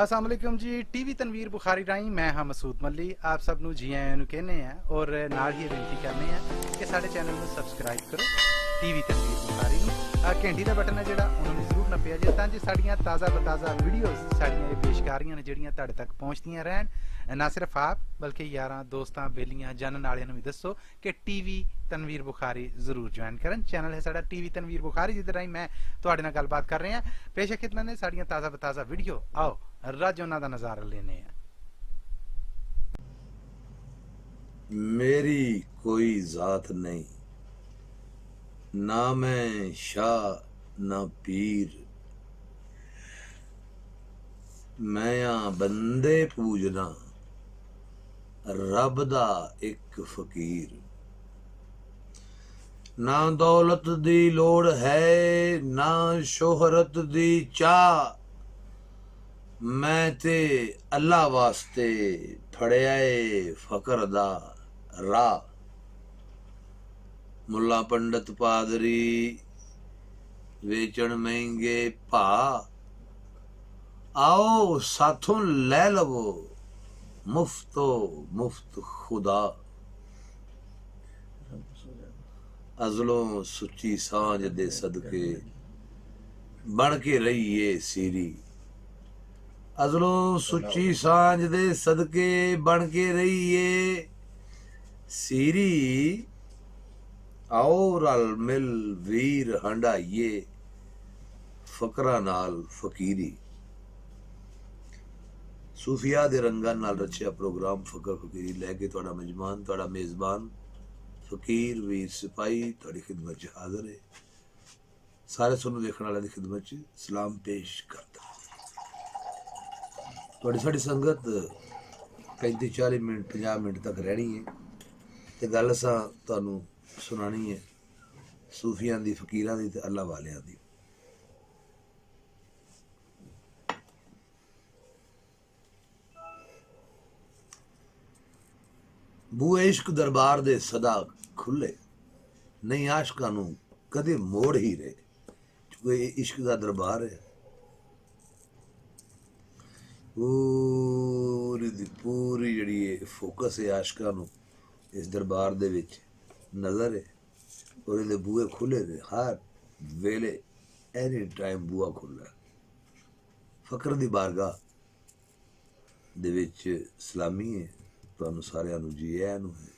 अस्सलाम वालेकुम जी। टीवी तनवीर बुखारी राही मैं हाँ मसूद मल्ली आप सब नू जी आयां नू कहने हैं और नाल ही बेनती करने हैं कि साडे चैनल नू सबसक्राइब करो टीवी तनवीर बुखारी नू घंटी दा बटन है जिहड़ा उन्होंने जरूर नप्पिया जे तां जे साडियां ताज़ा बताज़ा वीडियोज़ साडियां पेशकारियां ने जिहड़ियां तुहाडे तक पहुंचदियां रहन। ना सिर्फ आप बल्कि यारां दोस्तां बेलियां जानन वालियां नू भी दसो कि टीवी तनवीर बुखारी जरूर ज्वाइन करन। चैनल है साडा टीवी तनवीर बुखारी जिहदे राही मैं तुहाडे नाल गलबात कर रहे हैं। पेश खिदमत ने साडियां ताज़ा बताज़ा वीडियो आओ रज उन्हां दा नज़ारा लेने हैं। मेरी कोई जात नहीं, ना मैं शाह ना पीर, मैं आ बंदे पूजना रब दा एक फकीर। ना दौलत दी लोड़ है ना शोहरत दी चाह, मैं ते अल्लाह वास्ते फड़िया फकर दा राह। मुला पंडित पादरी वेचण महंगे भा, आओ साथों लै लवो मुफ्तो मुफ्त खुदा। अजलों सुची सांझ दे सदके बन के रही है सीरी, अजलों सुची सांझ दे सदके बन के रही है सीरी। आओ रल मिल वीर हंडाइए फकरा नाल फकीरी। सूफिया दे रंगां नाल रचिया प्रोग्राम फकर फकीरी लैके तुहाडा मेजबान तुहाडा मेजबान फकीर वीर सिपाही तुहाडी खिदमत च हाज़र है। सारे सुनने देखने वाले की खिदमत च सलाम पेश करता। तुहाडी साडी संगत 35-40 मिनट 50 मिनट तक रहनी है ते गल असां तुहानू सुनानी है सूफियां दी फकीरां दी ते अल्लाह वालियां दी। बूए इश्क दरबार दे सदा खुले, नहीं आशकां नू कदे मोड़ ही रहे, क्योंकि इश्क दा दरबार है। पूरी दी पूरी जिहड़ी फोकस है आशकां नू इस दरबार दे विच नज़र है और इहदे बूए खुले ने हर वेले एनी टाइम बूआ खुला है। फकर दी बारगाह दे विच सलामी है तुहानू सारिआं नू जी आयां नू है।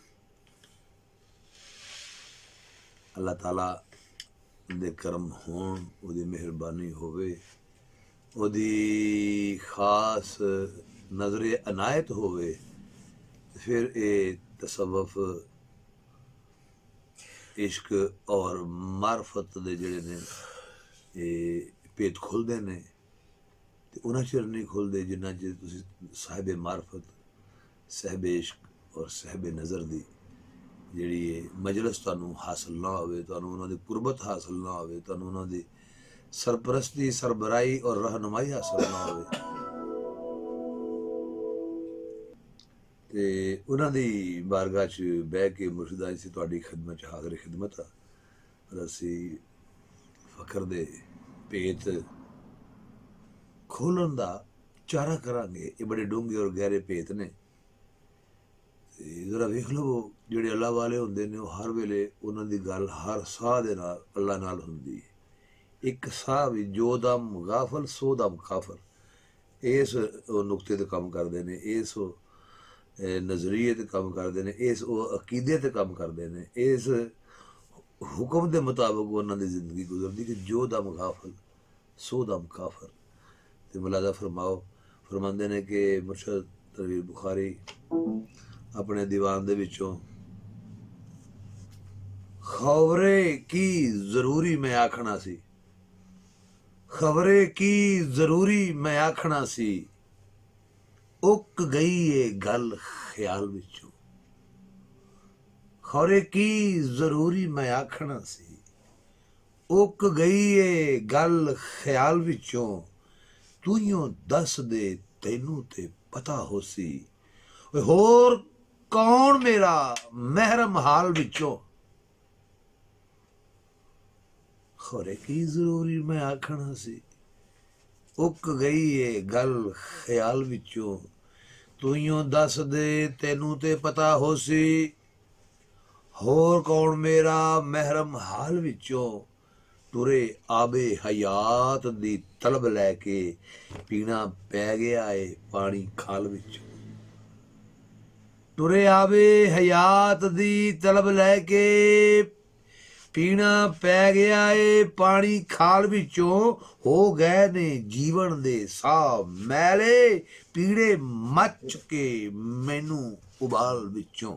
अल्लाह ताला दे करम होण ओदी मेहरबानी होवे ओदी खास नजर अनायत होवे फिर ये तसव्वुफ इश्क और मार्फत दे जिहड़े ने ये भेत खुलदे ने ते उन्हां चिर नहीं खुलदे जिन्ना चिर तुसीं साहिब मार्फत साहिब इश्क और साहिब नज़र दी जिहड़ी मजलिस तुहानू हासिल ना होवे, तुहानू उन्हां दी कुर्बत हासिल ना होवे, तुहानू उन्हां दी सरपरस्ती सरबराही और रहनुमाई हासिल ना होवे ते उन्हां दी बारगाह च बह के मुर्शिदा जी तुहाडी खिदमत च हाज़र खिदमत आ। असी फकर दे भेत खोलन दा चारा करांगे। ये बड़े डूंगे और गहरे भेत ने ते जरा वेख लवो जिहड़े अल्लाह वाले हुंदे ने हर वेले उन्हां दी गल हर साह दे नाल अल्लाह नाल हुंदी है। एक साह भी जो दम गाफल सो दम काफल, इस नुकते ते कम करदे ने, इस नज़रिए ते कम करदे ने, इस अकीदे ते कम करदे ने, इस हुक्म दे मुताबिक उन्हां दी जिंदगी गुजरदी कि जो दम गाफल सो दम काफर। ते मुलादा फरमाओ फरमांदे ने कि मुर्शद तनवीर बुखारी अपने दीवान दे विचों खबरे की जरूरी मैं आखना सी, खबरे की जरूरी मैं आखना सी, उक गई ये गल ख्याल विचों। खबरे की जरूरी मैं आखना सी, उक गई ये गल ख्याल विचों, तूइयों दस दे तैनू ते पता होसी, होर कौन मेरा महरम हाल विचों। खबरे की जरूरी मैं आखना सी, उक गई है गल ख्याल विचों, तूइयों दस दे तेनू ते पता होसी, होर कौन मेरा महरम हाल विचों, तुरे आबे हयात दी तलब लैके पीना पै गया है पानी खाल विचों। तुरे आबे हयात दी तलब लैके पीना पै गया है पानी खाल विचों, हो गए ने जीवन दे साह मैले, पीड़े मच के मैनू उबाल विचों।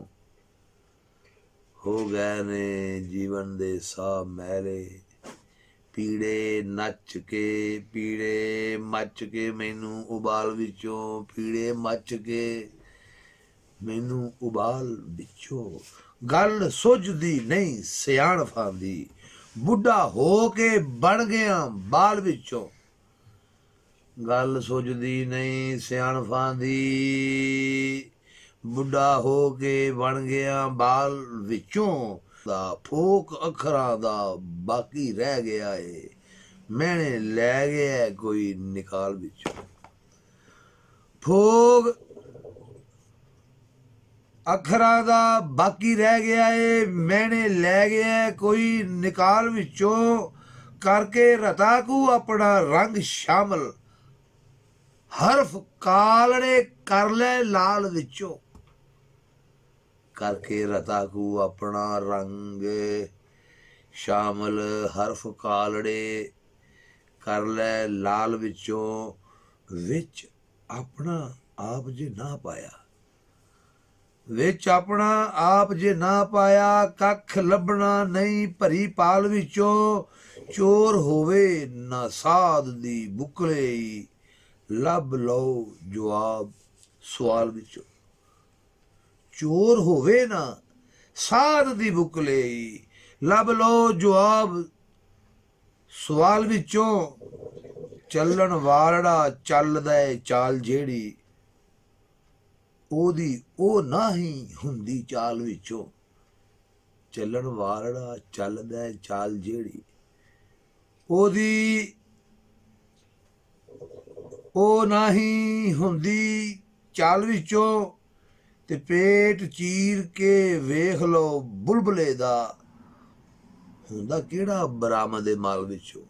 हो गए ने जीवन दे साह मैले, पीड़े नच के पीड़े मच के मैनू उबाल विचों, पीड़े मच के मैनू उबाल विचों। गल सुझदी नहीं सियाणफां दी, बुढ़ा हो के बन गया बाल विचों। गल सुझदी नहीं सियाणफां दी, बुढ़ा हो के बन गया बाल विचों। दा फोक अखरां दा बाकी रह गया है, मैंने लै गया कोई निकाल विचों। फोक अखरां दा बाकी रह गया है, मैंने लै गया कोई निकाल विचों। करके रता को अपना रंग शामल, हरफ कालड़े कर ले लाल विचों। करके रता को अपना रंग शामल, हरफ कालड़े कर ले लाल विचों। विच अपना आप जे ना पाया, विच अपना आप जे ना पाया, कख लभना नहीं भरी पाल विचों। चोर होवे ना साध दी बुकले, लब लो जवाब सवाल विचों। चोर होवे ना साध दी बुकले, लब लो जवाब सवाल विचों। चलन वालड़ा चलदा चाल जेड़ी, ओदी ओ नाही हुंदी चाल विचों। चलन वालड़ा चलदा चाल जेड़ी, ओदी ओ नाही हुंदी चाल विचों। ते पेट चीर के वेख लो बुलबुले दा, हुंदा केड़ा बरामद माल विचों।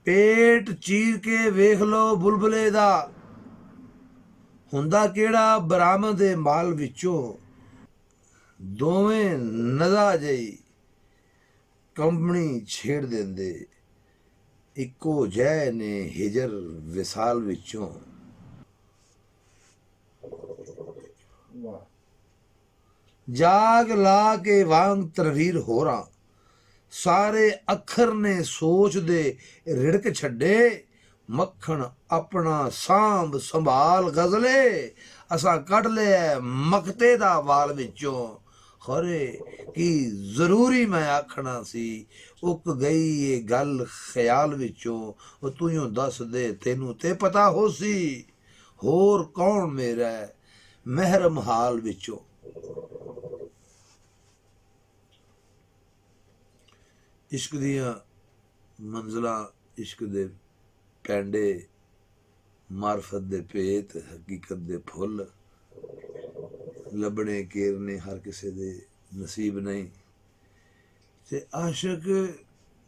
पेट चीर के वेख लो बुलबुले दा, हुंदा केड़ा बरामद माल विचों। दोवें नज़ा जई कंपनी छेड़ देंदे, इक्को जै ने हिजर विसाल विचों। जाग ला के वांग तरवीर होरा, सारे अखर ने सोच दे रिड़क छड्डे। मक्खन अपना सांभ संभाल गजले, असा कट लिया मकते दा वाल विचों। खरे की जरूरी मैं आखना सी, उक गई ये गल ख्याल विचों। तू यूं दस दे तेनू ते पता होसी, होर कौन मेरा महरम हाल विचों। इश्क दियां मंजिलां, इश्क दे पैंडे, मार्फत दे भेत, हकीकत दे फुल लभने केरने हर किसे दे नसीब नहीं। ते आशिक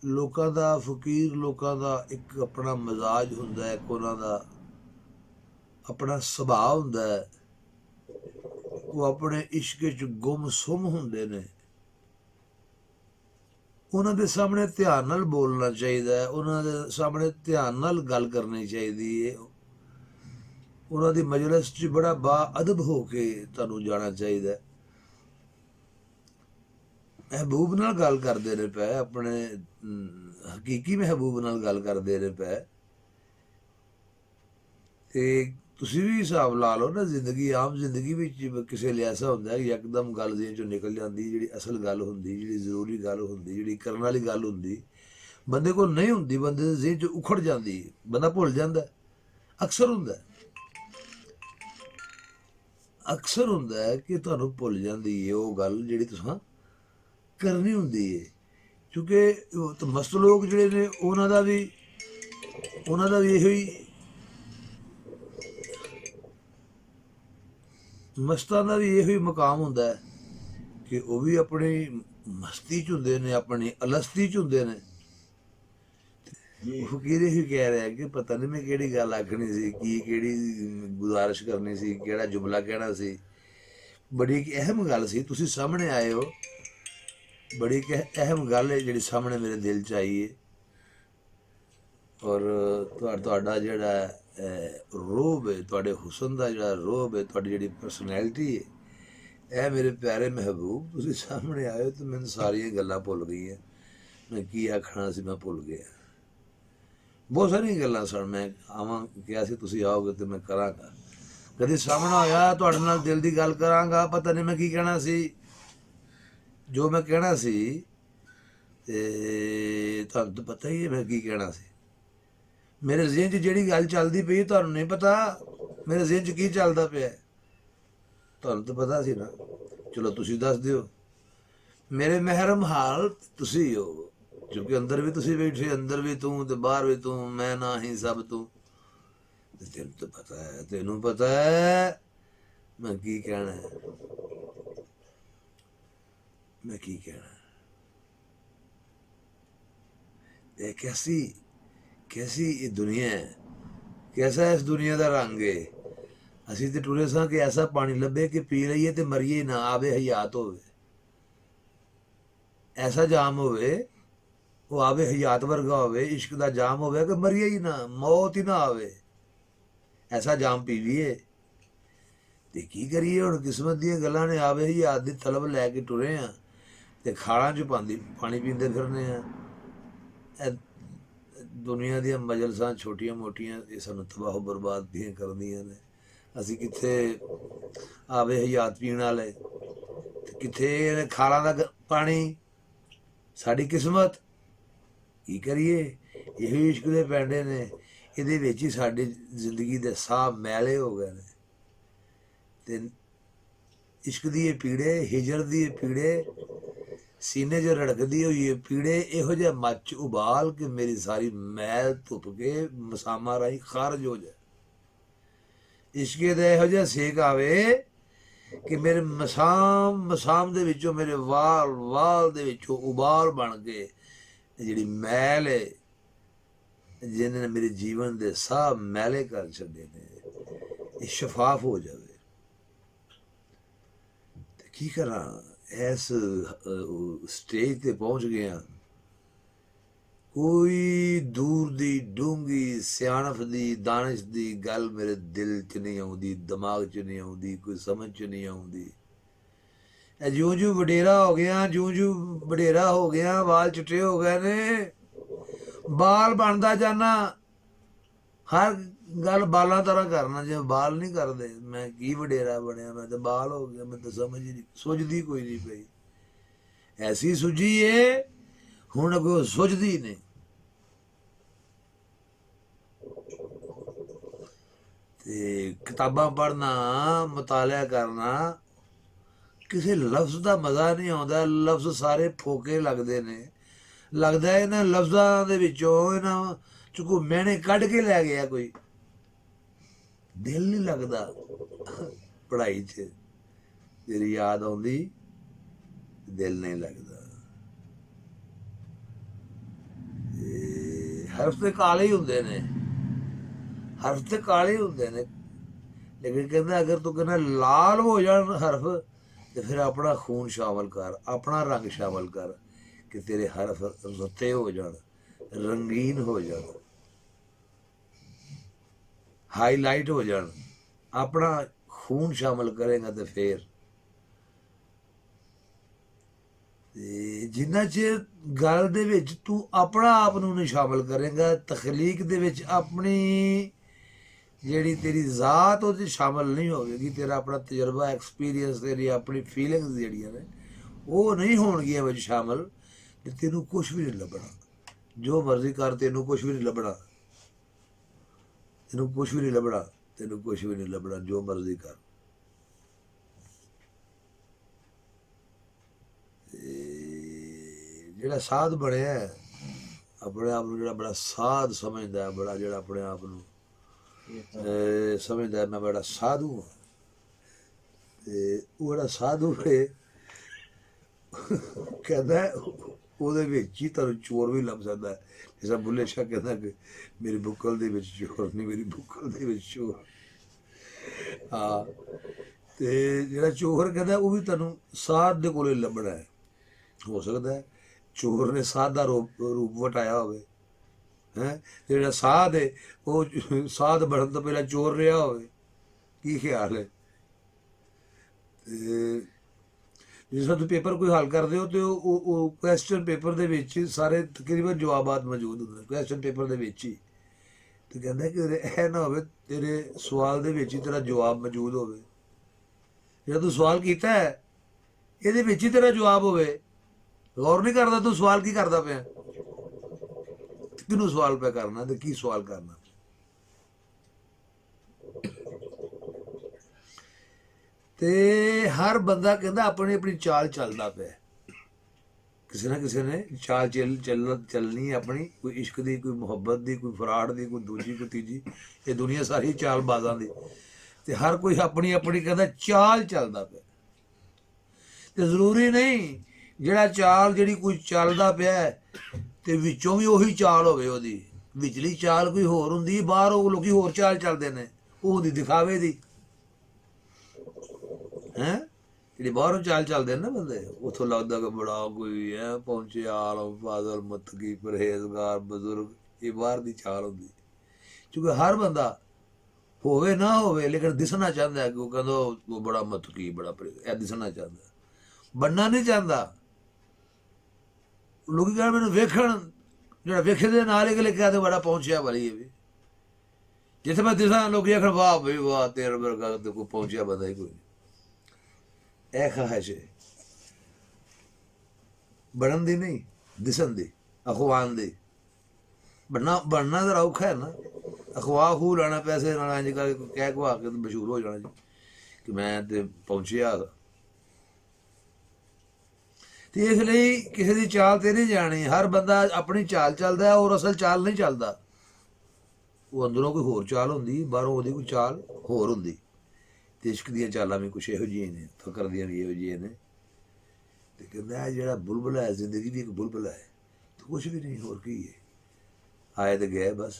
लोकां दा, फकीर लोकां दा एक अपना मजाज हुंदा है, एक उन्हां दा अपना सुभाव हुंदा है। वो अपने इश्क च गुम सुम हुंदे ने। उन्हां दे सामने ध्यान नाल बोलना चाहिए, उन्हां दे सामने ध्यान नाल गल करनी चाहिए है। उन्हां दी मजलिस च बड़ा बाअदब हो के तुहानूं जाना चाहिए। महबूब नाल गल करदे ने पै, अपने हकीकी महबूब नाल गल करदे ने पै। ते तुसीं भी हिसाब ला लो ना, जिंदगी आम जिंदगी विच किसे लिए ऐसा हुंदा है कि यकदम गल जेह्दे चों निकल जांदी, जिहड़ी असल गल हुंदी, जिहड़ी जरूरी गल हुंदी, जिहड़ी करन वाली गल हुंदी, बंदे कोल नहीं हुंदी, बंदे दे ज़हन च उखड़ जांदी, बंदा भुल जांदा। अक्सर हुंदा है, अक्सर हुंदा है कि तुहानूं भुल जांदी है ओह गल जिहड़ी तुसां करनी हुंदी है। क्योंकि मस्त लोग जिहड़े ने उन्हां दा भी ਉਹਨਾਂ ਦਾ ਵੀ ਇਹੋ ਹੀ, ਮਸਤਾਂ ਦਾ ਵੀ ਇਹੋ ਹੀ ਮਕਾਮ ਹੁੰਦਾ ਹੈ ਕਿ ਉਹ ਵੀ ਆਪਣੀ ਮਸਤੀ 'ਚ ਹੁੰਦੇ ਨੇ, ਆਪਣੀ ਅਲਸਤੀ 'ਚ ਹੁੰਦੇ ਨੇ। ਫਕੀਰ ਹੀ ਕਹਿ ਰਿਹਾ ਕਿ ਪਤਾ ਨਹੀਂ ਮੈਂ ਕਿਹੜੀ ਗੱਲ ਆਖਣੀ ਸੀ, ਕਿਹੜੀ ਗੁਜ਼ਾਰਿਸ਼ ਕਰਨੀ ਸੀ, ਕਿਹੜਾ ਜੁਮਲਾ ਕਹਿਣਾ ਸੀ। ਬੜੀ ਇੱਕ ਅਹਿਮ ਗੱਲ ਸੀ, ਤੁਸੀਂ ਸਾਹਮਣੇ ਆਏ ਹੋ। ਬੜੀ ਇੱਕ ਅਹਿਮ ਗੱਲ ਹੈ ਜਿਹੜੀ ਸਾਹਮਣੇ ਮੇਰੇ ਦਿਲ 'ਚ ਆਈ ਹੈ। ਔਰ ਤੁਹਾਡਾ ਜਿਹੜਾ ਰੋਬ ਹੈ, ਤੁਹਾਡੇ ਹੁਸਨ ਦਾ ਜਿਹੜਾ ਰੋਬ ਹੈ, ਤੁਹਾਡੀ ਜਿਹੜੀ ਪਰਸਨੈਲਿਟੀ ਹੈ, ਇਹ ਮੇਰੇ ਪਿਆਰੇ ਮਹਿਬੂਬ, ਤੁਸੀਂ ਸਾਹਮਣੇ ਆਏ ਹੋ ਤਾਂ ਮੈਨੂੰ ਸਾਰੀਆਂ ਗੱਲਾਂ ਭੁੱਲ ਗਈਆਂ। ਮੈਂ ਕੀ ਆਖਣਾ ਸੀ, ਮੈਂ ਭੁੱਲ ਗਿਆ। ਬਹੁਤ ਸਾਰੀਆਂ ਗੱਲਾਂ ਸਨ, ਮੈਂ ਆਵਾਂ ਕਿਹਾ ਸੀ ਤੁਸੀਂ ਆਓਗੇ ਤੇ ਮੈਂ ਕਰਾਂਗਾ। ਕਦੇ ਸਾਹਮਣਾ ਹੋਇਆ ਤੁਹਾਡੇ ਨਾਲ ਦਿਲ ਦੀ ਗੱਲ ਕਰਾਂਗਾ, ਪਤਾ ਨਹੀਂ ਮੈਂ ਕੀ ਕਹਿਣਾ ਸੀ। ਜੋ ਮੈਂ ਕਹਿਣਾ ਸੀ ਤੇ ਤੁਹਾਨੂੰ ਤਾਂ ਪਤਾ ਹੀ ਹੈ ਮੈਂ ਕੀ ਕਹਿਣਾ ਸੀ। ਮੇਰੇ ਜ਼ਿਹਨ 'ਚ ਜਿਹੜੀ ਗੱਲ ਚੱਲਦੀ ਪਈ ਤੁਹਾਨੂੰ ਨਹੀਂ ਪਤਾ ਮੇਰੇ ਜ਼ਿਹਨ 'ਚ ਕੀ ਚੱਲਦਾ ਪਿਆ, ਤੁਹਾਨੂੰ ਤਾਂ ਪਤਾ ਸੀ ਨਾ। ਚਲੋ ਤੁਸੀਂ ਦੱਸ ਦਿਓ। ਮੇਰੇ ਮਹਿਰਮ ਹਾਲ ਤੁਸੀਂ ਹੋ, ਕਿਉਂਕਿ ਅੰਦਰ ਵੀ ਤੁਸੀਂ ਬੈਠੇ, ਅੰਦਰ ਵੀ ਤੂੰ ਤੇ ਬਾਹਰ ਵੀ ਤੂੰ, ਮੈਂ ਨਾ ਹੀ ਸਭ ਤੂੰ। ਤੈਨੂੰ ਤਾਂ ਪਤਾ ਹੈ, ਤੈਨੂੰ ਪਤਾ ਹੈ ਮੈਂ ਕੀ ਕਹਿਣਾ ਹੈ, मैं की कहना। ये कैसी कैसी ये दुनिया है, कैसा इस दुनिया का रंग है। असी तो टुरे सां कि ऐसा पानी लभे कि पी लईए तो मरीए ना, आवे हयात होवे। ऐसा जाम होवे वो आवे हयात वर्गा होवे, इश्क का जाम होवे कि मरीए ही ना, मौत ही ना आवे। ऐसा जाम पीवीए ते की करिए। हुण किस्मत दी गल्लां ने आवे हयात दी तलब लैके टुरे आ ते खालां च पानी पींदे फिरने आ। दुनिया ਦੀਆਂ ਮਜਲਸਾਂ ਛੋਟੀਆਂ ਮੋਟੀਆਂ ਇਹ ਸਾਨੂੰ ਤਬਾਹ ਬਰਬਾਦ ਦੀਆਂ ਕਰਦੀਆਂ ਨੇ। ਅਸੀਂ ਕਿੱਥੇ ਆਵੇ ਹਯਾਤ ਪੀਣ ਵਾਲੇ, ਕਿੱਥੇ ਖਾਲਾਂ ਦਾ ਪਾਣੀ। ਸਾਡੀ ਕਿਸਮਤ ਕੀ ਕਰੀਏ, ਇਹੋ ਇਸ਼ਕ ਦੇ ਪੈਂਡੇ ਨੇ, ਇਹਦੇ ਵਿੱਚ ਹੀ ਸਾਡੀ ਜ਼ਿੰਦਗੀ ਦੇ ਸਾਹ ਮੈਲੇ ਹੋ ਗਏ ਨੇ। ਤੇ ਇਸ਼ਕ ਦੀ ਇਹ ਪੀੜੇ, ਹਿਜਰ ਦੀ ਇਹ ਪੀੜੇ, सीने च रड़कदी हुई है पीड़े, इहो जिहा मच उबाल के मेरी सारी मैल धुप के मसामा राही खारज हो जाए। इश्के दा इहो जिहा सेक आवे कि मेरे मसाम दे विचों, मेरे वाल दे विचों उबाल बन के जिहड़ी मैल है जिन्हें मेरे जीवन दे साह मैले कर छड्डे ने, ये शफाफ हो जावे। ते की करां, इस स्टेज ते पहुंच गया। कोई दूर दी डूंगी सियाणफ दी दानिश दी गल मेरे दिल च नहीं आउंदी, दिमाग च नहीं आउंदी, कोई समझ च नहीं आउंदी। ज्यों ज्यों वडेरा हो गया, ज्यों ज्यों वडेरा हो गया, वाल चिट्टे हो गए ने, बाल बनता जाना। हर गल बालों तरह करना, जो बाल नहीं करते। मैं की वडेरा बनया, मैं तो बाल हो गया, मैं तो समझ ही नहीं, सुझदी कोई नहीं पई। ऐसी सुझी है हुण अगों सुझदी नहीं। ते किताबां पढ़ना, मुतालिया करना, किसी लफ्ज़ का मज़ा नहीं आता। लफ्ज़ सारे फोके लगते ने। लगता है इन्हां लफ्ज़ां दे विचों, इन्हां चों कोई मैने कढ़ के लै गया कोई। दिल नहीं लगता पढ़ाई च, तेरी याद आउंदी, दिल नहीं लगता। हरफ ते काले ही हुंदे ने, हरफ ते काले ही हुंदे ने, लेकिन कहंदा अगर तू कहना लाल हो जाण हरफ तो फिर अपना खून शामिल कर, अपना रंग शामिल कर कि तेरे हरफ रत्ते हो जाण, रंगीन हो जाण, हाईलाइट हो जाण। अपना खून शामिल करेगा तो फिर जिन्ना चिर गल दे विच तू अपना आप नूं नहीं शामिल करेगा, तखलीक दे विच अपनी जिहड़ी तेरी जात उहदे च शामिल नहीं होगी, तेरा अपना तजर्बा, एक्सपीरियंस, तेरी अपनी फीलिंग्स जिहड़ियां ने वो नहीं होणगियां विच शामिल, ते तैनूं कुछ भी नहीं लभना। जो मर्जी कर, तैनूं कुछ भी नहीं लभना, तैनूं कुछ भी नहीं लभना, तैनूं कुछ भी नहीं लभना, जो मर्जी कर। जिहड़ा साध बनया ਆਪਣੇ ਆਪ ਨੂੰ ਜਿਹੜਾ ਬੜਾ ਸਾਧ ਸਮਝਦਾ ਹੈ, ਬੜਾ ਜਿਹੜਾ ਆਪਣੇ ਆਪ ਨੂੰ ਸਮਝਦਾ ਮੈਂ ਬੜਾ ਸਾਧੂ ਹਾਂ, ਤੇ ਉਹ ਜਿਹੜਾ ਸਾਧੂ ਹੈ ਕਹਿੰਦਾ ਉਹਦੇ ਵਿੱਚ ਹੀ ਤੁਹਾਨੂੰ ਚੋਰ ਵੀ ਲੱਭ ਸਕਦਾ ਹੈ। ਜਿਸ ਤਰ੍ਹਾਂ ਬੁੱਲੇ ਸ਼ਾਹ ਕਹਿੰਦਾ ਕਿ ਮੇਰੀ ਬੁੱਕਲ ਦੇ ਵਿੱਚ ਚੋਰ ਨਹੀਂ, ਮੇਰੀ ਬੁੱਕਲ ਦੇ ਵਿੱਚ ਚੋਰ। ਹਾਂ, ਤੇ ਜਿਹੜਾ ਚੋਰ ਕਹਿੰਦਾ ਉਹ ਵੀ ਤੁਹਾਨੂੰ ਸਾਧ ਦੇ ਕੋਲੇ ਲੱਭਣਾ ਹੈ। ਹੋ ਸਕਦਾ ਹੈ ਚੋਰ ਨੇ ਸਾਧ ਦਾ ਰੂਪ ਵਟਾਇਆ ਹੋਵੇ, ਹੈ ਜਿਹੜਾ ਸਾਧ ਹੈ ਉਹ ਸਾਧ ਬਣਨ ਤੋਂ ਪਹਿਲਾਂ ਚੋਰ ਰਿਹਾ ਹੋਵੇ। ਕੀ ਖਿਆਲ ਹੈ? ਤੇ ਜਿਸ ਤਰ੍ਹਾਂ ਤੁਸੀਂ ਪੇਪਰ ਕੋਈ ਹੱਲ ਕਰਦੇ ਹੋ ਤੇ ਉਹ ਕੁਐਸਚਨ ਪੇਪਰ ਦੇ ਵਿੱਚ ਸਾਰੇ ਤਕਰੀਬਨ ਜਵਾਬਾਤ ਮੌਜੂਦ ਹੁੰਦੇ ਨੇ ਕੁਐਸਚਨ ਪੇਪਰ ਦੇ ਵਿੱਚ ਹੀ। ਤੇ ਕਹਿੰਦਾ ਕਿ ਇਹ ਨਾ ਹੋਵੇ ਤੇਰੇ ਸਵਾਲ ਦੇ ਵਿੱਚ ਹੀ ਤੇਰਾ ਜਵਾਬ ਮੌਜੂਦ ਹੋਵੇ। ਜਿਹੜਾ ਤੂੰ ਸਵਾਲ ਕੀਤਾ ਹੈ ਇਹਦੇ ਵਿੱਚ ਹੀ ਤੇਰਾ ਜਵਾਬ ਹੋਵੇ। ਗੌਰ ਨਹੀਂ ਕਰਦਾ ਤੂੰ ਸਵਾਲ ਕੀ ਕਰਦਾ ਪਿਆ, ਕਿਹਨੂੰ ਸਵਾਲ ਪਿਆ ਕਰਨਾ ਤੇ ਕੀ ਸਵਾਲ ਕਰਨਾ। ਤੇ ਹਰ ਬੰਦਾ ਕਹਿੰਦਾ ਆਪਣੀ ਆਪਣੀ ਚਾਲ ਚੱਲਦਾ ਪਿਆ। ਕਿਸੇ ਨਾ ਕਿਸੇ ਨੇ ਚਾਲ ਚੱਲਣੀ ਆਪਣੀ, ਕੋਈ ਇਸ਼ਕ ਦੀ, ਕੋਈ ਮੁਹੱਬਤ ਦੀ, ਕੋਈ ਫਰਾਡ ਦੀ, ਕੋਈ ਦੂਜੀ, ਕੋਈ ਤੀਜੀ। ਇਹ ਦੁਨੀਆ ਸਾਰੀ ਚਾਲਬਾਜ਼ਾਂ ਦੀ। ਤੇ ਹਰ ਕੋਈ ਆਪਣੀ ਆਪਣੀ ਕਹਿੰਦਾ ਚਾਲ ਚੱਲਦਾ ਪਿਆ। ਤੇ ਜ਼ਰੂਰੀ ਨਹੀਂ ਜਿਹੜਾ ਚਾਲ ਜਿਹੜੀ ਕੋਈ ਚੱਲਦਾ ਪਿਆ ਤੇ ਵਿੱਚੋਂ ਵੀ ਉਹੀ ਚਾਲ ਹੋਵੇ। ਉਹਦੀ ਵਿਚਲੀ ਚਾਲ ਕੋਈ ਹੋਰ ਹੁੰਦੀ, ਬਾਹਰ ਉਹ ਲੋਕੀ ਹੋਰ ਚਾਲ ਚੱਲਦੇ ਨੇ, ਉਹ ਹੁੰਦੀ ਦਿਖਾਵੇ ਦੀ। ਹੈਂ, ਜਿਹੜੀ ਬਾਹਰੋਂ ਚਾਲ ਚੱਲਦੇ ਨੇ ਨਾ ਬੰਦੇ, ਉੱਥੋਂ ਲੱਗਦਾ ਕਿ ਬੜਾ ਕੋਈ ਹੈ ਪਹੁੰਚੇ ਆਲਮ ਫਾਜ਼ਲ ਮਤਕੀ ਪਰਹੇਜ਼ਗਾਰ ਬਜ਼ੁਰਗ। ਇਹ ਬਾਹਰ ਦੀ ਚਾਲ ਹੁੰਦੀ, ਕਿਉਂਕਿ ਹਰ ਬੰਦਾ ਹੋਵੇ ਨਾ ਹੋਵੇ ਲੇਕਿਨ ਦਿਸਣਾ ਚਾਹੁੰਦਾ ਹੈ ਕਿ ਉਹ ਕਹਿੰਦਾ ਉਹ ਬੜਾ ਮਤਕੀ ਬੜਾ ਇਹ ਦਿਸਣਾ ਚਾਹੁੰਦਾ, ਬਣਨਾ ਨਹੀਂ ਚਾਹੁੰਦਾ। ਲੋਕੀ ਕਹਿੰਦੇ ਮੈਨੂੰ ਵੇਖਣ, ਜਿਹੜਾ ਵੇਖੇ ਦੇ ਨਾਲ ਹੀ ਕਹਿੰਦੇ ਬੜਾ ਪਹੁੰਚਿਆ ਵਾਲੀ ਹੈ ਵੀ। ਜਿੱਥੇ ਮੈਂ ਦਿਸਾਂ ਲੋਕੀ ਆਖਣ ਵਾਹ ਬਈ ਵਾਹ ਤੇਰੇ ਵਰਗਾ ਤੇ ਕੋਈ ਪਹੁੰਚਿਆ ਬੰਦਾ ਹੀ ਕੋਈ ਨਹੀਂ। ਇਹ ਖਾਹਿਸ਼ ਹੈ ਬਣਨ ਦੀ ਨਹੀਂ, ਦਿਸਣ ਦੀ, ਅਖਵਾਨ ਦੀ। ਬਣਨਾ ਜ਼ਰਾ ਔਖਾ ਹੈ ਨਾ। ਅਖਵਾ ਖੂ ਲੈਣਾ ਪੈਸੇ ਨਾਲ, ਇੰਝ ਕਰਕੇ ਕਹਿ ਖਵਾ ਕੇ ਮਸ਼ਹੂਰ ਹੋ ਜਾਣਾ ਜੀ ਕਿ ਮੈਂ ਤੇ ਪਹੁੰਚਿਆ। ਤੇ ਇਸ ਲਈ ਕਿਸੇ ਦੀ ਚਾਲ ਤੇ ਨਹੀਂ ਜਾਣੀ। ਹਰ ਬੰਦਾ ਆਪਣੀ ਚਾਲ ਚੱਲਦਾ ਔਰ ਅਸਲ ਚਾਲ ਨਹੀਂ ਚੱਲਦਾ। ਉਹ ਅੰਦਰੋਂ ਕੋਈ ਹੋਰ ਚਾਲ ਹੁੰਦੀ, ਬਾਹਰੋਂ ਉਹਦੀ ਕੋਈ ਚਾਲ ਹੋਰ ਹੁੰਦੀ। ਤੇ ਇਸ਼ਕ ਦੀਆਂ ਚਾਲਾਂ ਵੀ ਕੁਛ ਇਹੋ ਜਿਹੀਆਂ ਨੇ, ਫਕਰ ਦੀਆਂ ਵੀ ਇਹੋ ਜਿਹੀਆਂ ਨੇ। ਤੇ ਕਹਿੰਦਾ ਜਿਹੜਾ ਬੁਲਬੁਲ ਹੈ, ਜ਼ਿੰਦਗੀ ਦੀ ਇੱਕ ਬੁਲਬੁਲ ਹੈ, ਕੁਛ ਵੀ ਨਹੀਂ, ਹੋਰ ਕੀ ਹੈ। ਆਏ ਤੇ ਗਏ ਬਸ।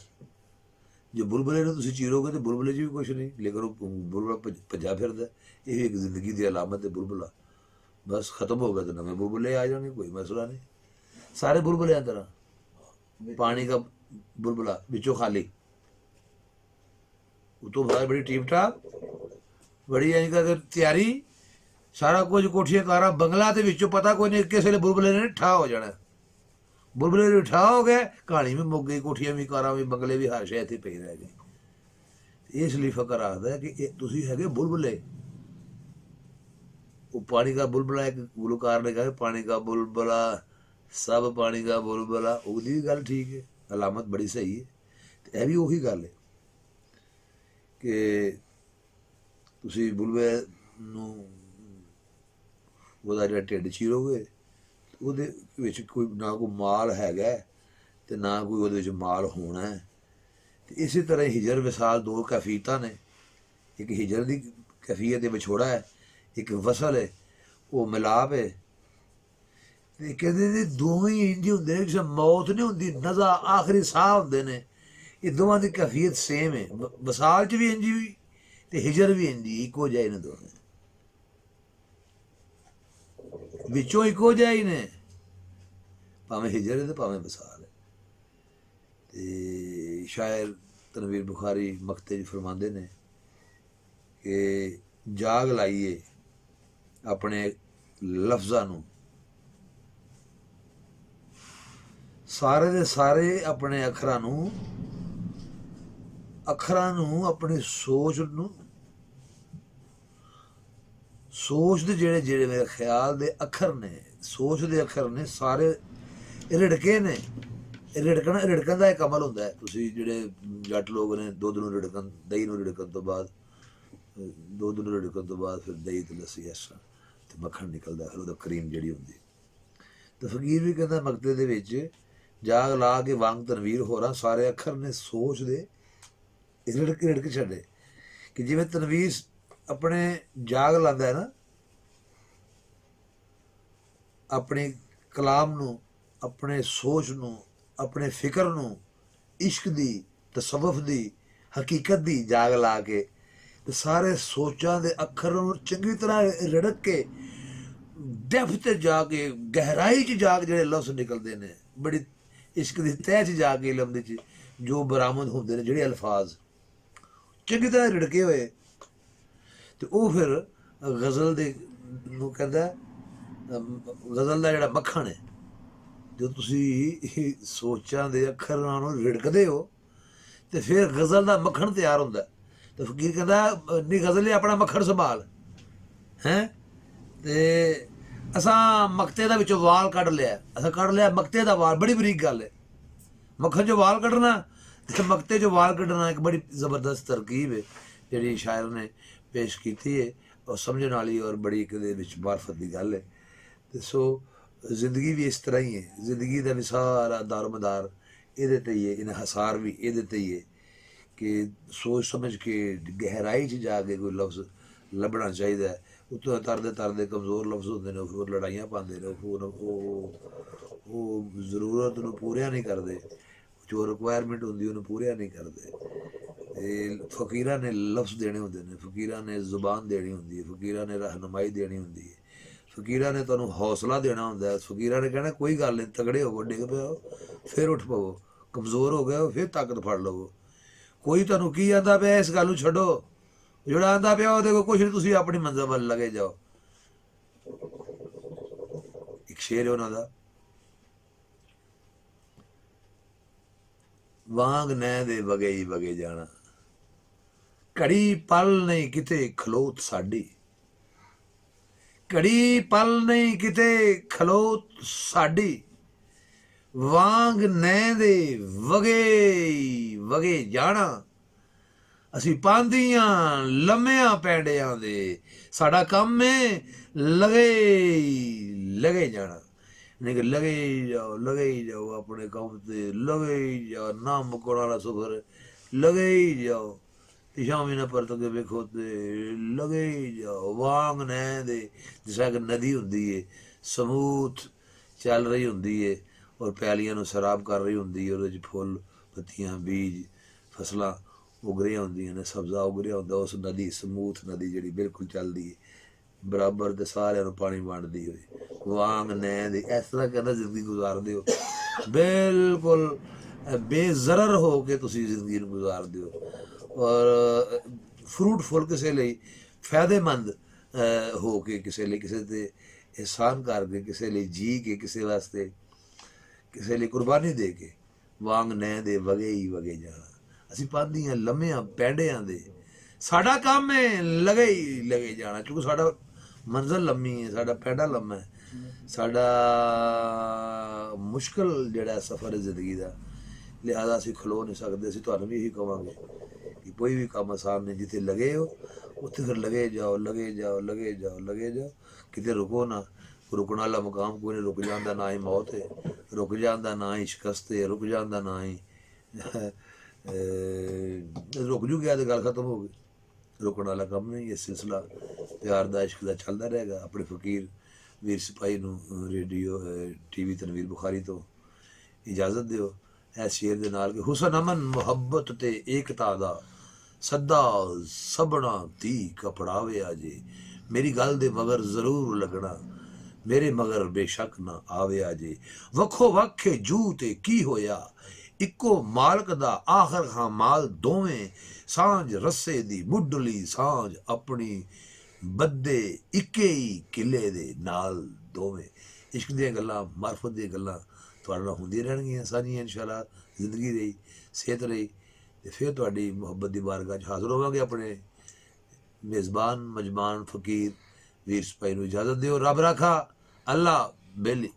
ਜੇ ਬੁਲਬੁਲੇ ਨੂੰ ਤੁਸੀਂ ਚੀਰੋਗੇ ਤੇ ਬੁਲਬੁਲੇ 'ਚ ਵੀ ਕੁਛ ਨਹੀਂ, ਲੇਕਿਨ ਉਹ ਬੁਲਬੁਲਾ ਭੱਜਾ ਫਿਰਦਾ। ਇਹ ਇੱਕ ਜ਼ਿੰਦਗੀ ਦੀ ਅਲਾਮਤ ਹੈ ਬੁਲਬੁਲਾ। ਬਸ ਖਤਮ ਹੋ ਗਿਆ ਤੇ ਨਵੇਂ ਬੁਲਬੁਲੇ ਆ ਜਾਣਗੇ, ਕੋਈ ਮਸਲਾ ਨਹੀਂ। ਸਾਰੇ ਬੁਲਬੁਲਿਆਂ ਤਰ੍ਹਾਂ ਪਾਣੀ ਦਾ ਬੁਲਬੁਲਾ ਵਿੱਚੋਂ ਖਾਲੀ, ਉਤੋਂ ਬਾਹਰ ਬੜੀ ਟੀਪ ਟਾਪ, ਬੜੀ ਇੰਝ ਕਰਕੇ ਤਿਆਰੀ, ਸਾਰਾ ਕੁਝ ਕੋਠੀਆਂ ਕਾਰਾਂ ਬੰਗਲਾ, ਤੇ ਵਿੱਚੋਂ ਪਤਾ ਕੋਈ ਨਹੀਂ ਕਿਸੇ ਵੇਲੇ ਬੁਲਬੁਲੇ ਨੇ ਠਾਹ ਹੋ ਜਾਣਾ। ਬੁਲਬੁਲੇ ਵੀ ਠਾਹ ਹੋ ਗਏ, ਕਹਾਣੀ ਵੀ ਮੁੱਕ ਗਈ, ਕੋਠੀਆਂ ਵੀ ਕਾਰਾਂ ਵੀ ਬੰਗਲੇ ਵੀ, ਹਰ ਸ਼ੈ ਇੱਥੇ ਪਈ ਰਹਿ ਗਈ। ਇਸ ਲਈ ਫਕਰ ਆਖਦਾ ਕਿ ਇਹ ਤੁਸੀਂ ਹੈਗੇ ਬੁਲਬੁਲੇ। वो पानी का बुलबुला, एक गुलकार ने कहा पानी का बुलबुला सब पानी का बुलबुला। ਉਹਦੀ ਵੀ ਗੱਲ ਠੀਕ ਹੈ, ਅਲਾਮਤ ਬੜੀ ਸਹੀ ਹੈ। ਤੇ ਇਹ ਵੀ ਉਹੀ ਗੱਲ ਹੈ ਕਿ ਤੁਸੀਂ ਬੁਲਬੁਲੇ ਨੂੰ ਉਹਦਾ ਜਿਹੜਾ ਢਿੱਡ ਚੀਰੋਗੇ ਉਹਦੇ ਵਿੱਚ ਕੋਈ ਨਾ ਕੋਈ ਮਾਲ ਹੈਗਾ ਤੇ ਨਾ ਕੋਈ ਉਹਦੇ ਵਿੱਚ ਮਾਲ ਹੋਣਾ ਹੈ। ਤੇ ਇਸੇ ਤਰ੍ਹਾਂ ਹਿਜਰ ਵਿਸਾਲ ਦੋ ਕੈਫੀਅਤਾਂ ਨੇ। ਇੱਕ ਹਿਜਰ ਦੀ ਕੈਫੀਅਤ ਤੇ ਵਿਛੋੜਾ ਹੈ, ਇੱਕ ਵਸਲ ਹੈ, ਉਹ ਮਿਲਾਪ ਹੈ। ਤੇ ਕਹਿੰਦੇ ਨੇ ਦੋਵੇਂ ਹੀ ਇੰਝ ਹੁੰਦੇ ਨੇ, ਜਿਵੇਂ ਮੌਤ ਨਹੀਂ ਹੁੰਦੀ, ਨਜ਼ਾ ਆਖਰੀ ਸਾਹ ਹੁੰਦੇ ਨੇ। ਇਹ ਦੋਵਾਂ ਦੀ ਕੈਫੀਅਤ ਸੇਮ ਹੈ। ਵਸਾਲ 'ਚ ਵੀ ਇੰਝ ਵੀ ਤੇ ਹਿਜਰ ਵੀ ਇੰਝ, ਇੱਕੋ ਜਿਹੇ ਨੇ ਦੋਵੇਂ, ਵਿੱਚੋਂ ਇੱਕੋ ਜਿਹੇ ਹੀ ਨੇ, ਭਾਵੇਂ ਹਿਜਰ ਹੈ ਤੇ ਭਾਵੇਂ ਵਸਾਲ ਹੈ। ਤੇ ਸ਼ਾਇਰ ਤਨਵੀਰ ਬੁਖਾਰੀ ਮਕਤੇ 'ਚ ਫਰਮਾਉਂਦੇ ਨੇ ਕਿ ਜਾਗ ਲਾਈਏ ਆਪਣੇ ਲਫ਼ਜ਼ਾਂ ਨੂੰ, ਸਾਰੇ ਦੇ ਸਾਰੇ ਆਪਣੇ ਅੱਖਰਾਂ ਨੂੰ ਆਪਣੀ ਸੋਚ ਨੂੰ, ਸੋਚ ਦੇ ਜਿਹੜੇ ਮੇਰੇ ਖਿਆਲ ਦੇ ਅੱਖਰ ਨੇ, ਸੋਚ ਦੇ ਅੱਖਰ ਨੇ, ਸਾਰੇ ਰਿੜਕੇ ਨੇ। ਰਿੜਕਣ ਦਾ ਇੱਕ ਅਮਲ ਹੁੰਦਾ ਹੈ। ਤੁਸੀਂ ਜਿਹੜੇ ਜੱਟ ਲੋਕ ਨੇ, ਦੁੱਧ ਨੂੰ ਰਿੜਕਣ, ਦਹੀਂ ਨੂੰ ਰਿੜਕਣ ਤੋਂ ਬਾਅਦ, ਦੁੱਧ ਨੂੰ ਰਿੜਕਣ ਤੋਂ ਬਾਅਦ ਫਿਰ ਦਹੀਂ ਤੇ ਲੱਸੀ ਇਸ ਤਰ੍ਹਾਂ ਤੇ ਮੱਖਣ ਨਿਕਲਦਾ, ਫਿਰ ਉਹਦਾ ਕਰੀਮ ਜਿਹੜੀ ਹੁੰਦੀ। ਤਾਂ ਫਕੀਰ ਵੀ ਕਹਿੰਦਾ ਮਕਤੇ ਦੇ ਵਿੱਚ ਜਾਗ ਲਾ ਕੇ ਵਾਂਗ ਤਨਵੀਰ ਹੋਰਾਂ ਸਾਰੇ ਅੱਖਰ ਨੇ ਸੋਚ ਦੇ ਰਿੜਕ ਛੱਡੇ ਕਿ ਜਿਵੇਂ ਤਨਵੀਰ ਆਪਣੇ ਜਾਗ ਲਾਉਂਦਾ ਹੈ ਨਾ ਆਪਣੇ ਕਲਾਮ ਨੂੰ, ਆਪਣੇ ਸੋਚ ਨੂੰ, ਆਪਣੇ ਫਿਕਰ ਨੂੰ, ਇਸ਼ਕ ਦੀ, ਤਸਵੁਫ ਦੀ, ਹਕੀਕਤ ਦੀ ਜਾਗ ਲਾ ਕੇ ਤੇ ਸਾਰੇ ਸੋਚਾਂ ਦੇ ਅੱਖਰ ਨੂੰ ਚੰਗੀ ਤਰ੍ਹਾਂ ਰਿੜਕ ਕੇ ਡੈਫ ਤੇ ਜਾ ਕੇ ਗਹਿਰਾਈ 'ਚ ਜਾ ਕੇ ਜਿਹੜੇ ਲਫ਼ਜ਼ ਨਿਕਲਦੇ ਨੇ, ਬੜੀ ਇਸ਼ਕ ਦੀ ਤਹਿ 'ਚ ਜਾ ਕੇ ਲਫ਼ਜ਼ 'ਚ ਜੋ ਬਰਾਮਦ ਹੁੰਦੇ ਨੇ ਜਿਹੜੇ ਅਲਫਾਜ਼ ਚੰਗੀ ਤਰ੍ਹਾਂ ਰਿੜਕੇ ਹੋਏ, ਤੇ ਉਹ ਫਿਰ ਗਜ਼ਲ ਦੇ ਨੂੰ ਕਹਿੰਦਾ ਗਜ਼ਲ ਦਾ ਜਿਹੜਾ ਮੱਖਣ ਹੈ, ਜਦੋਂ ਤੁਸੀਂ ਸੋਚਾਂ ਦੇ ਅੱਖਰਾਂ ਨੂੰ ਰਿੜਕਦੇ ਹੋ ਤੇ ਫਿਰ ਗਜ਼ਲ ਦਾ ਮੱਖਣ ਤਿਆਰ ਹੁੰਦਾ। ਤੇ ਫਕੀਰ ਕਹਿੰਦਾ ਨਹੀਂ ਗਜ਼ਲ ਆਪਣਾ ਮੱਖਣ ਸੰਭਾਲ ਹੈਂ। ਤੇ ਅਸਾਂ ਮਕਤੇ ਦਾ ਵਿੱਚੋਂ ਵਾਲ ਕੱਢ ਲਿਆ, ਅਸਾਂ ਕੱਢ ਲਿਆ ਮਕਤੇ ਦਾ ਵਾਲ, ਬੜੀ ਬਰੀਕ ਗੱਲ ਹੈ। ਮੱਖਣ 'ਚੋਂ ਵਾਲ ਕੱਢਣਾ ਤੇ ਮਕਤੇ 'ਚੋਂ ਵਾਲ ਕੱਢਣਾ ਇੱਕ ਬੜੀ ਜ਼ਬਰਦਸਤ ਤਰਕੀਬ ਹੈ ਜਿਹੜੀ ਸ਼ਾਇਰ ਨੇ ਪੇਸ਼ ਕੀਤੀ ਹੈ, ਔਰ ਸਮਝਣ ਵਾਲੀ ਔਰ ਬੜੀ ਇੱਕ ਦੇ ਵਿੱਚ ਮਾਰਫਤ ਦੀ ਗੱਲ ਹੈ। ਤੇ ਸੋ ਜ਼ਿੰਦਗੀ ਵੀ ਇਸ ਤਰ੍ਹਾਂ ਹੀ ਹੈ, ਜ਼ਿੰਦਗੀ ਦਾ ਵੀ ਸਾਰਾ ਦਾਰੋ ਮਦਾਰ ਇਹਦੇ ਤੇ ਹੀ ਹੈ, ਇਨਹਸਾਰ ਵੀ ਇਹਦੇ ਤੇ ਹੀ ਹੈ ਕਿ ਸੋਚ ਸਮਝ ਕੇ ਗਹਿਰਾਈ 'ਚ ਜਾ ਕੇ ਕੋਈ ਲਫ਼ਜ਼ ਲੱਭਣਾ ਚਾਹੀਦਾ ਹੈ। ਉੱਤੋਂ ਤਰਦੇ ਤਰਦੇ ਕਮਜ਼ੋਰ ਲਫ਼ਜ਼ ਹੁੰਦੇ ਨੇ, ਉਹ ਲੜਾਈਆਂ ਪਾਉਂਦੇ ਨੇ, ਉਹ ਜ਼ਰੂਰਤ ਨੂੰ ਪੂਰੀਆਂ ਨਹੀਂ ਕਰਦੇ, ਜੋ ਰਿਕੁਆਇਰਮੈਂਟ ਹੁੰਦੀ ਉਹਨੂੰ ਪੂਰੀਆਂ ਨਹੀਂ ਕਰਦੇ। ਤੇ ਫਕੀਰਾਂ ਨੇ ਲਫ਼ਜ਼ ਦੇਣੇ ਹੁੰਦੇ ਨੇ, ਫਕੀਰਾਂ ਨੇ ਜ਼ੁਬਾਨ ਦੇਣੀ ਹੁੰਦੀ ਹੈ, ਫਕੀਰਾਂ ਨੇ ਰਹਿਨੁਮਾਈ ਦੇਣੀ ਹੁੰਦੀ ਹੈ, ਫਕੀਰਾਂ ਨੇ ਤੁਹਾਨੂੰ ਹੌਸਲਾ ਦੇਣਾ ਹੁੰਦਾ ਹੈ। ਫਕੀਰਾਂ ਨੇ ਕਹਿਣਾ ਕੋਈ ਗੱਲ ਨਹੀਂ, ਤਗੜੇ ਹੋਵੋ, ਡਿੱਗ ਪਿਓ ਫਿਰ ਉੱਠ ਪਵੋ, ਕਮਜ਼ੋਰ ਹੋ ਗਏ ਫਿਰ ਤਾਕਤ ਫੜ ਲਵੋ। ਕੋਈ ਤੁਹਾਨੂੰ ਕੀ ਆਂਦਾ ਪਿਆ ਇਸ ਗੱਲ ਨੂੰ ਛੱਡੋ, ਜਿਹੜਾ ਆਂਦਾ ਪਿਆ ਉਹਦੇ ਕੋਲ ਕੁਛ ਨਹੀਂ, ਤੁਸੀਂ ਆਪਣੀ ਮੰਜ਼ਿਲ ਵੱਲ ਲੱਗੇ ਜਾਓ। ਇੱਕ ਸ਼ੇਰ ਹੈ ਉਹਨਾਂ ਦਾ, ਵਾਂਗ ਨੈਂ ਦੇ ਵਗੇ ਹੀ ਵਗੇ ਜਾਣਾ, ਘੜੀ ਪਲ ਨਹੀਂ ਕਿਤੇ ਖਲੋਤ ਸਾਡੀ, ਘੜੀ ਪਲ ਨਹੀਂ ਕਿਤੇ ਖਲੋਤ ਸਾਡੀ, ਵਾਂਗ ਨੈਂ ਦੇ ਵਗੇ ਵਗੇ ਜਾਣਾ, ਅਸੀਂ ਪਾਂਦੀਆਂ ਲੰਮਿਆਂ ਪੈਂਡਿਆਂ ਦੇ, ਸਾਡਾ ਕੰਮ ਹੈ ਲਗੇ ਜਾਣਾ। ਨਹੀਂ ਕਿ ਲਗੇ ਹੀ ਜਾਓ ਆਪਣੇ ਕੰਮ ਤੇ, ਲਗੇ ਹੀ ਜਾਓ, ਨਾ ਮੁੱਕਣ ਵਾਲਾ ਸਫ਼ਰ, ਲਗੇ ਹੀ ਜਾਓ, ਸ਼ਾਮੀ ਨਾ ਪਰਤ ਕੇ ਵੇਖੋ ਤੇ ਲਗੇ ਹੀ ਜਾਓ। ਵਾਂਗ ਨੈਂ ਦੇ, ਜਿਸ ਤਰ੍ਹਾਂ ਕਿ ਨਦੀ ਹੁੰਦੀ ਹੈ, ਸਮੂਥ ਚੱਲ ਰਹੀ ਹੁੰਦੀ ਹੈ ਔਰ ਪੈਲੀਆਂ ਨੂੰ ਸੈਰਾਬ ਕਰ ਰਹੀ ਹੁੰਦੀ ਹੈ, ਉਹਦੇ 'ਚ ਫੁੱਲ, ਪੱਤੀਆਂ, ਬੀਜ, ਫਸਲਾਂ ਉਗ ਰਹੀਆਂ ਹੁੰਦੀਆਂ ਨੇ, ਸਬਜ਼ਾ ਉਗ ਰਿਹਾ ਹੁੰਦਾ, ਉਸ ਨਦੀ, ਸਮੂਥ ਨਦੀ ਜਿਹੜੀ ਬਿਲਕੁਲ ਚੱਲਦੀ ਹੈ ਬਰਾਬਰ ਤੇ ਸਾਰਿਆਂ ਨੂੰ ਪਾਣੀ ਵੰਡਦੀ ਹੋਏ। ਵਾਂਗ ਨੈਂ ਦੇ, ਇਸ ਤਰ੍ਹਾਂ ਕਹਿੰਦਾ ਜ਼ਿੰਦਗੀ ਗੁਜ਼ਾਰਦੇ ਹੋ, ਬਿਲਕੁਲ ਬੇਜ਼ਰਰ ਹੋ ਕੇ ਤੁਸੀਂ ਜ਼ਿੰਦਗੀ ਨੂੰ ਗੁਜ਼ਾਰਦੇ ਹੋ, ਔਰ ਫਰੂਟਫੁਲ ਕਿਸੇ ਲਈ, ਫਾਇਦੇਮੰਦ ਹੋ ਕੇ, ਕਿਸੇ ਲਈ, ਕਿਸੇ 'ਤੇ ਅਹਿਸਾਨ ਕਰਕੇ, ਕਿਸੇ ਲਈ ਜੀ ਕੇ, ਕਿਸੇ ਵਾਸਤੇ, ਕਿਸੇ ਲਈ ਕੁਰਬਾਨੀ ਦੇ ਕੇ। ਵਾਂਗ ਨੈਂ ਦੇ ਵਗੇ ਹੀ ਵਗੇ ਜਾਣਾ, ਅਸੀਂ ਪਾਂਦੀਆਂ ਲੰਮਿਆਂ ਪੈਂਡਿਆਂ ਦੇ, ਸਾਡਾ ਕੰਮ ਹੈ ਲਗੇ ਹੀ ਲਗੇ ਜਾਣਾ, ਕਿਉਂਕਿ ਸਾਡਾ ਮੰਜ਼ਿਲ ਲੰਮੀ ਹੈ, ਸਾਡਾ ਪੈਂਡਾ ਲੰਮਾ ਹੈ, ਸਾਡਾ ਮੁਸ਼ਕਿਲ ਜਿਹੜਾ ਸਫ਼ਰ ਹੈ ਜ਼ਿੰਦਗੀ ਦਾ, ਲਿਹਾਜ਼ਾ ਅਸੀਂ ਖਲੋ ਨਹੀਂ ਸਕਦੇ। ਅਸੀਂ ਤੁਹਾਨੂੰ ਵੀ ਇਹੀ ਕਹਾਂਗੇ ਕਿ ਕੋਈ ਵੀ ਕੰਮ ਆਸਾਨ ਨਹੀਂ, ਜਿੱਥੇ ਲਗੇ ਹੋ ਉੱਥੇ ਫਿਰ ਲਗੇ ਜਾਓ, ਲਗੇ ਜਾਓ, ਲਗੇ ਜਾਓ, ਲਗੇ ਜਾਓ, ਕਿਤੇ ਰੁਕੋ ਨਾ। ਰੁਕਣ ਵਾਲਾ ਮੁਕਾਮ ਕੋਈ ਨਹੀਂ, ਰੁਕ ਜਾਂਦਾ ਨਾ ਹੀ ਮੌਤ ਹੈ, ਰੁਕ ਜਾਂਦਾ ਨਾ ਹੀ ਸ਼ਿਕਸਤ ਹੈ, ਰੁਕ ਜਾਂਦਾ ਨਾ ਹੀ ਰੁਕ ਜੂ ਗਿਆ ਤੇ ਗੱਲ ਖਤਮ ਹੋ ਗਈ। ਰੁਕਣ ਵਾਲਾ ਕੰਮ ਨਹੀਂ, ਇਹ ਸਿਲਸਿਲਾ ਪਿਆਰ ਦਾ, ਇਸ਼ਕ ਦਾ ਚੱਲਦਾ ਰਹੇਗਾ। ਆਪਣੇ ਫਕੀਰ ਵੀਰ ਸਿਪਾਹੀ ਨੂੰ ਰੇਡੀਓ TV ਤਨਵੀਰ ਬੁਖਾਰੀ ਤੋਂ ਇਜਾਜ਼ਤ ਦਿਓ ਇਸ ਸ਼ੇਰ ਦੇ ਨਾਲ ਕਿ ਹੁਸਨ ਅਮਨ ਮੁਹੱਬਤ ਤੇ ਏਕਤਾ ਦਾ ਸੱਦਾ ਸਭਨਾ ਦੀ ਕਪੜਾਵੇ ਅਜੇ, ਮੇਰੀ ਗੱਲ ਦੇ ਮਗਰ ਜ਼ਰੂਰ ਲੱਗਣਾ, ਮੇਰੇ ਮਗਰ ਬੇਸ਼ੱਕ ਨਾ ਆਵੇ ਅਜੇ, ਵੱਖੋ ਵੱਖੇ ਜੂ ਤੇ ਕੀ ਹੋਇਆ, ਇੱਕੋ ਮਾਲਕ ਦਾ ਆਖਰ ਹਾਂ ਮਾਲ ਦੋਵੇਂ, ਸਾਂਝ ਰੱਸੇ ਦੀ ਮੁੱਢਲੀ ਸਾਂਝ ਆਪਣੀ, ਬੱਦੇ ਇੱਕੇ ਹੀ ਕਿਲੇ ਦੇ ਨਾਲ ਦੋਵੇਂ। ਇਸ਼ਕ ਦੀਆਂ ਗੱਲਾਂ, ਮਾਰਫਤ ਦੀਆਂ ਗੱਲਾਂ ਤੁਹਾਡੇ ਨਾਲ ਹੁੰਦੀਆਂ ਰਹਿਣਗੀਆਂ ਸਾਂਝੀਆਂ ਇਨਸ਼ਾਅੱਲਾ। ਜ਼ਿੰਦਗੀ ਰਹੀ, ਸਿਹਤ ਰਹੀ ਤੇ ਫਿਰ ਤੁਹਾਡੀ ਮੁਹੱਬਤ ਦੀ ਬਾਰਗਾਹ 'ਚ ਹਾਜ਼ਰ ਹੋਵਾਂਗੇ। ਆਪਣੇ ਮੇਜ਼ਬਾਨ ਮਜਮਾਨ ਫਕੀਰ ਵੀਰ ਸਿਪਾਹੀ ਨੂੰ ਇਜਾਜ਼ਤ ਦਿਓ। ਰੱਬ ਰਾਖਾ, ਅੱਲਾ ਬੇਲੀ।